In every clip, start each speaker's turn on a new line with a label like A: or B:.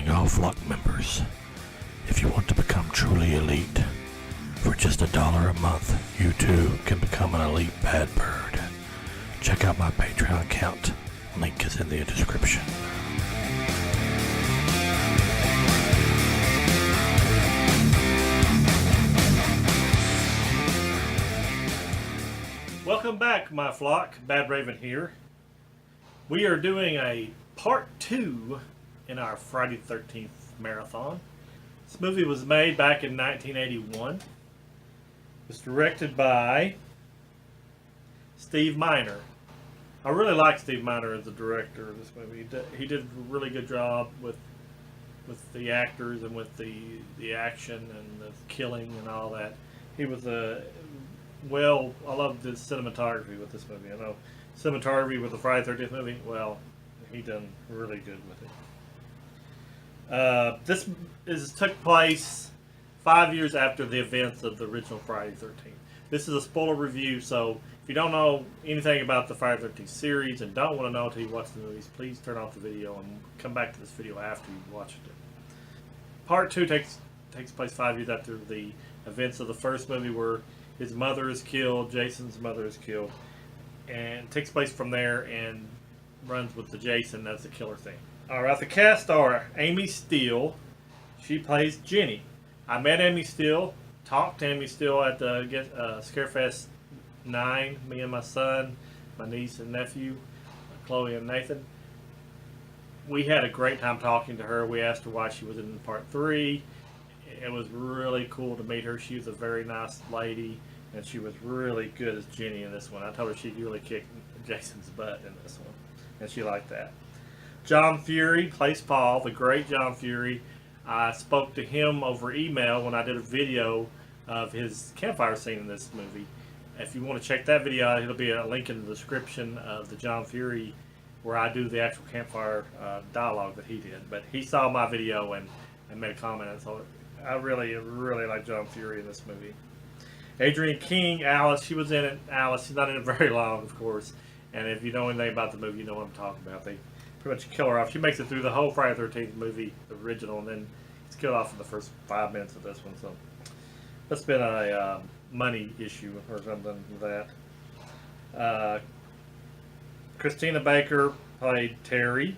A: telling all flock members, if you want to become truly elite, for just $1 a month, you too can become an elite bad bird. Check out my Patreon account. Link is in the description. Welcome back, my flock. Bad Raven here. We are doing a part 2 in our Friday the 13th marathon. This movie was made back in 1981. It was directed by Steve Miner. I really like Steve Miner as the director of this movie. He did a really good job with the actors and with the action and the killing and all that. He was I love the cinematography with this movie. I know cinematography with the Friday the 13th movie, well, he done really good with it. This took place 5 years after the events of the original Friday the 13th. This is a spoiler review, so if you don't know anything about the Friday the 13th series and don't want to know until you watch the movies, please turn off the video and come back to this video after you've watched it. Part 2 takes place 5 years after the events of the first movie, where his mother is killed, Jason's mother is killed, and takes place from there and runs with the Jason as the killer thing. Alright, the cast are Amy Steele. She plays Jenny. I met Amy Steele, talked to Amy Steele at the Scarefest 9, me and my son, my niece and nephew, Chloe and Nathan. We had a great time talking to her. We asked her why she was in part 3. It was really cool to meet her. She was a very nice lady, and she was really good as Jenny in this one. I told her she really kicked Jason's butt in this one, and she liked that. John Fury plays Paul, the great John Fury. I spoke to him over email when I did a video of his campfire scene in this movie. If you want to check that video out, it'll be a link in the description of the John Fury, where I do the actual campfire dialogue that he did. But he saw my video and made a comment, and so I really like John Fury in this movie. Adrienne King, Alice, she was in it. Alice, she's not in it very long, of course. And if you know anything about the movie, you know what I'm talking about. They pretty much kill her off. She makes it through the whole Friday the 13th movie, the original, and then it's killed off in the first 5 minutes of this one. So that's been a money issue or something with that. Christina Baker played Terry.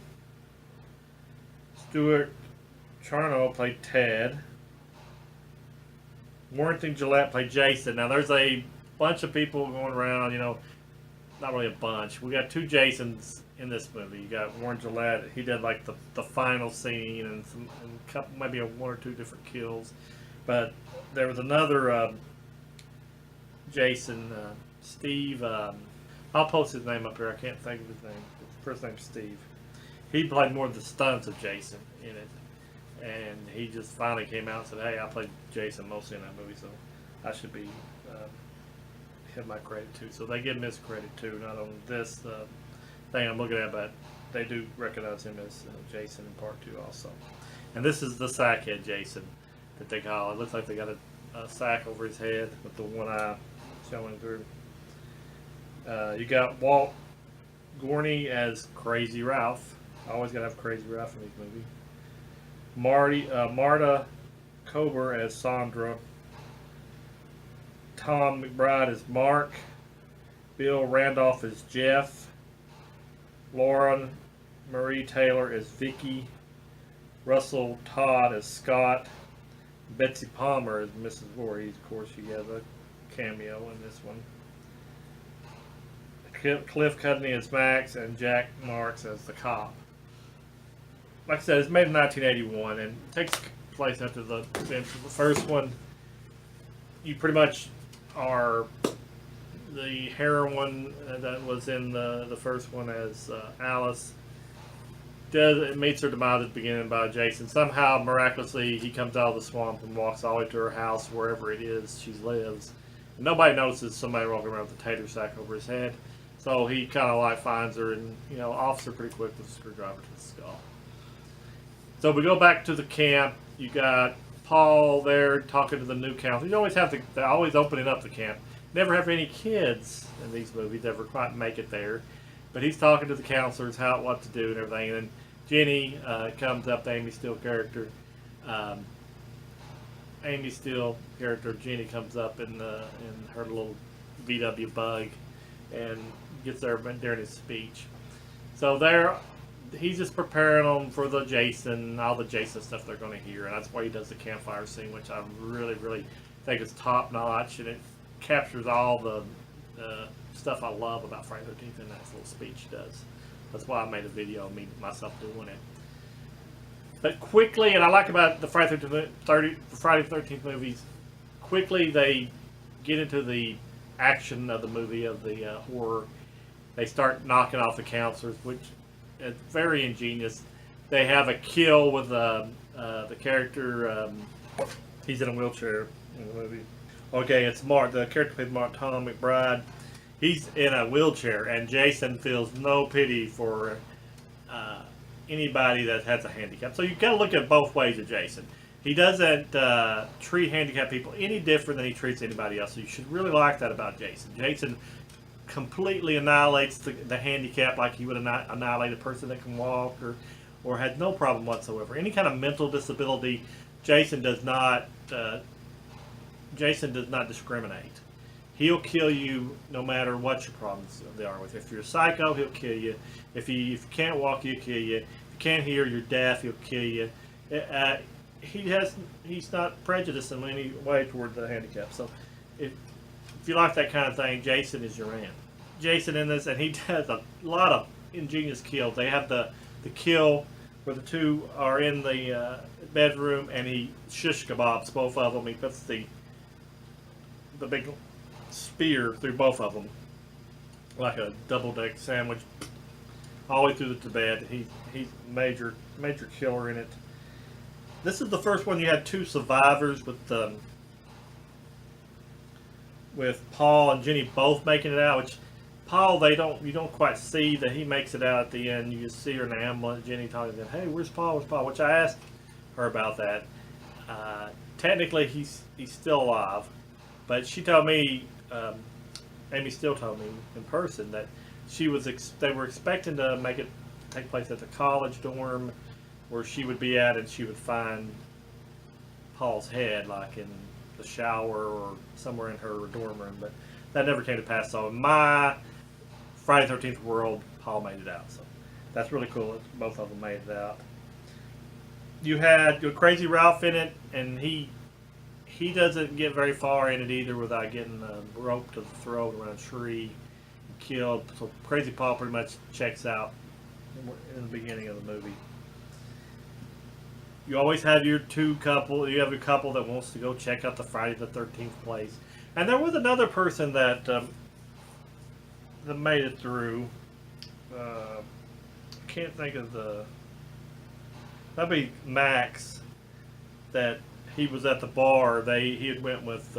A: Stuart Charno played Ted. Warrington Gillette played Jason. Now there's a bunch of people going around, not really a bunch. We got 2 Jasons in this movie. You got Warren Gillette. He did like the final scene and maybe 1 or 2 different kills. But there was another Jason, Steve. I'll post his name up here. I can't think of his name. His first name's Steve. He played more of the stunts of Jason in it. And he just finally came out and said, hey, I played Jason mostly in that movie, so I should be have my credit too. So they give him his credit too, not on this thing I'm looking at, but they do recognize him as Jason in part 2 also. And this is the sackhead Jason that they call. It looks like they got a sack over his head with the one eye showing through. You got Walt Gorney as Crazy Ralph. I always gotta have Crazy Ralph in these movies. Marta Kober as Sandra. Tom McBride as Mark. Bill Randolph as Jeff. Lauren Marie Taylor as Vicky. Russell Todd as Scott. Betsy Palmer as Mrs. Voorhees. Of course, she has a cameo in this one. Cliff Cudney as Max, and Jack Marks as the cop. Like I said, it's made in 1981 and it takes place after the events of the first one. You pretty much are the heroine that was in the first one as Alice. Meets her demise at the beginning by Jason. Somehow, miraculously, he comes out of the swamp and walks all the way to her house, wherever it is she lives. And nobody notices somebody walking around with a tater sack over his head. So he kind of like finds her and, offs her pretty quick with a screwdriver to the skull. So we go back to the camp. You got Paul there talking to the new counselor. You always have they're always opening up the camp. Never have any kids in these movies ever quite make it there. But he's talking to the counselors what to do and everything. And then Jenny comes up, the Amy Steele character. Um, Amy Steele character Jenny comes up in her little VW bug and gets there during his speech. So he's just preparing them for the Jason, all the Jason stuff they're going to hear, and that's why he does the campfire scene, which I really, really think is top notch, and it captures all the stuff I love about Friday the 13th in that little speech he does. That's why I made a video of me myself doing it. But quickly, and I like about the Friday the 13th movies, quickly they get into the action of the movie, of the horror. They start knocking off the counselors, which is very ingenious. They have a kill with the character. He's in a wheelchair in the movie. Okay, it's Mark. The character played Mark Tom McBride. He's in a wheelchair, and Jason feels no pity for anybody that has a handicap. So you've got to look at both ways of Jason. He doesn't treat handicapped people any different than he treats anybody else. So you should really like that about Jason. Jason completely annihilates the handicap like he would annihilate a person that can walk or had no problem whatsoever. Any kind of mental disability, Jason does not discriminate. He'll kill you no matter what your problems they are with. If you're a psycho, he'll kill you. If you can't walk, he'll kill you. If you can't hear, you're deaf, he'll kill you. He's not prejudiced in any way toward the handicap. So if you like that kind of thing, Jason is your man. Jason in this, and he does a lot of ingenious kills. They have the kill where the two are in the bedroom, and he shish kebabs both of them. He puts the big spear through both of them like a double-deck sandwich all the way through the bed. He's major killer in it. This is the first one you had two survivors with Paul and Jenny both making it out, which Paul you don't quite see that he makes it out at the end. You just see her in the ambulance, Jenny talking to him, hey, where's Paul, which I asked her about that. Technically he's still alive, but she told me, Amy Steele told me in person that they were expecting to take place at the college dorm where she would be at, and she would find Paul's head like in the shower or somewhere in her dorm room, but that never came to pass. So in my Friday the 13th world, Paul made it out. So that's really cool that both of them made it out. You had Crazy Ralph in it, and he doesn't get very far in it either without getting a rope to the throat around a tree and killed. So Crazy Paul pretty much checks out in the beginning of the movie. You always have your couple that wants to go check out the Friday the 13th place. And there was another person that made it through. I can't think of that'd be Max. That he was at the bar. He had went with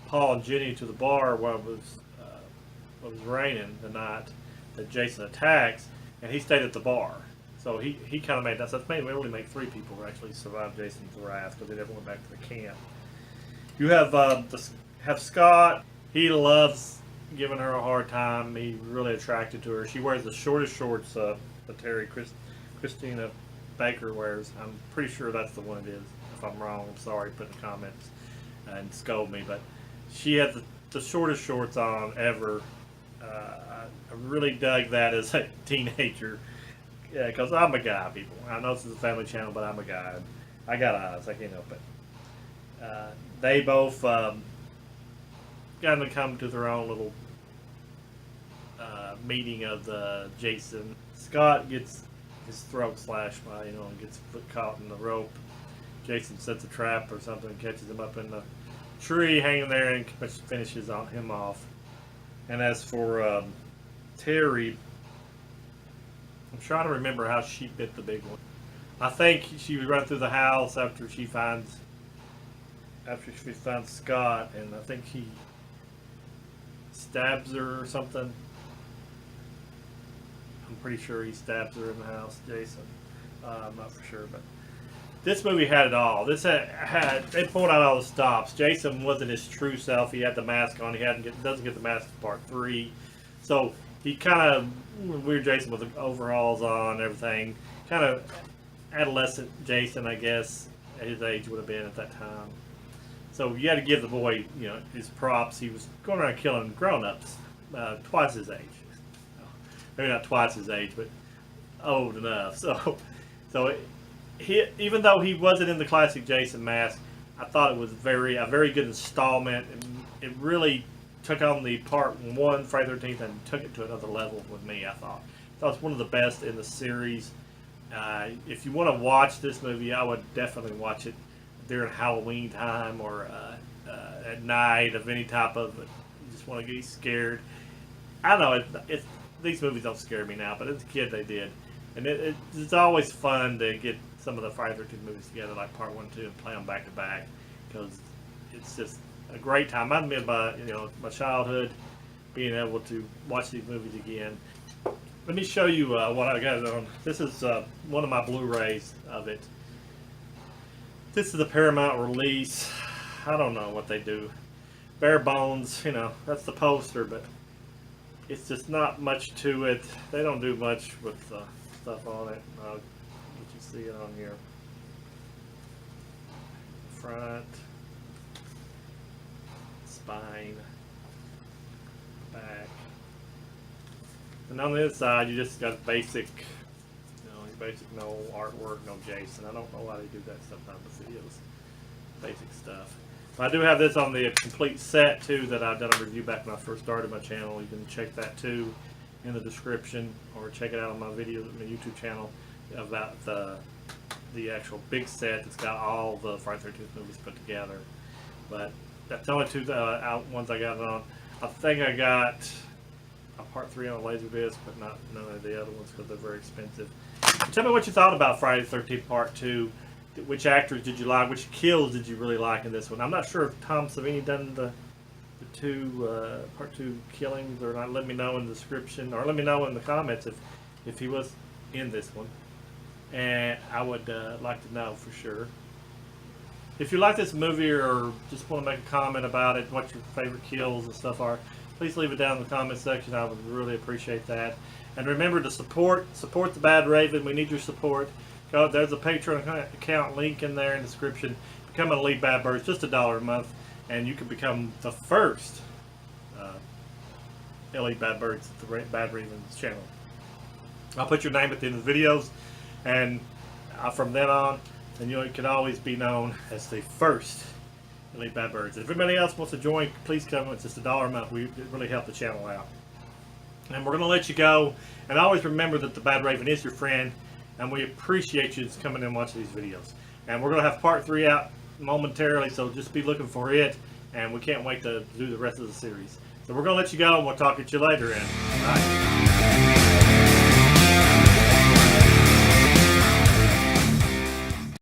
A: Paul and Jenny to the bar while it was raining the night that Jason attacks, and he stayed at the bar. So he kind of made that. So we only make 3 people who actually survived Jason's wrath because they never went back to the camp. You have Scott. He loves giving her a hard time. He's really attracted to her. She wears the shortest shorts that Christina Baker wears. I'm pretty sure that's the one it is. If I'm wrong, I'm sorry. Put in the comments and scold me. But she had the shortest shorts on ever. I really dug that as a teenager. Yeah, because I'm a guy, people. I know this is a family channel, but I'm a guy. I got eyes. I can't help it. They both got to come to their own little meeting of the Jason. Scott gets his throat slashed by, and gets caught in the rope. Jason sets a trap or something, catches him up in the tree, hanging there, and finishes him off. And as for Terry, I'm trying to remember how she bit the big one. I think she would run through the house after she finds Scott, and I think he stabs her or something. I'm pretty sure he stabs her in the house, Jason. I'm not for sure, but this movie had it all. They pulled out all the stops. Jason wasn't his true self. He had the mask on. He doesn't get the mask in part 3, so he kind of weird Jason with the overalls on and everything. kind of adolescent Jason, I guess, at his age would have been at that time. So you got to give the boy, you know, his props. He was going around killing grown-ups, twice his age. Maybe not twice his age, but old enough. So he, even though he wasn't in the classic Jason mask, I thought it was a very good installment, and it really took on the part 1 Friday the 13th and took it to another level with me. I thought it's one of the best in the series. If you want to watch this movie, I would definitely watch it during Halloween time or at night of any type of. You just want to get scared. I know these movies don't scare me now, but as a kid they did, and it's always fun to get some of the Friday the 13th movies together, like part 1 and 2, and play them back to back, because it's just a great time. I've been my childhood, being able to watch these movies again. Let me show you what I got on. This is one of my Blu-rays of it. This is the Paramount release. I don't know what they do. Bare bones, you know, that's the poster, but it's just not much to it. They don't do much with stuff on it. I'll let you see it on here. Front, spine, back. And on the inside, you just got basic, no artwork, no Jason. I don't know why they do that sometimes with videos. Basic stuff. But I do have this on the complete set too that I've done a review back when I first started my channel. You can check that too in the description, or check it out on my YouTube channel about the actual big set that's got all the Friday the 13th movies put together. But that's the only two ones I got on. I think I got a part 3 on a Laserdisc, but none of the other ones because they're very expensive. Tell me what you thought about Friday the 13th Part 2. Which actors did you like? Which kills did you really like in this one? I'm not sure if Tom Savini done the Part 2 killings or not. Let me know in the description, or let me know in the comments if he was in this one. And I would like to know for sure. If you like this movie or just want to make a comment about it, what your favorite kills and stuff are, please leave it down in the comment section. I would really appreciate that. And remember to support the Bad Raven. We need your support. Go, there's a Patreon account link in there in the description. Become an Elite Bad Bird. It's just $1 a month, and you can become the first Elite Bad Birds at the Bad Ravens channel. I'll put your name at the end of the videos, and from then on, then you can always be known as the first Elite Bad Birds. If anybody else wants to join, please come. It's just $1 a month. It really help the channel out. And we're going to let you go. And always remember that the Bad Raven is your friend, and we appreciate you coming in and watching these videos. And we're going to have part 3 out momentarily, so just be looking for it. And we can't wait to do the rest of the series. So we're going to let you go, and we'll talk to you later. And bye.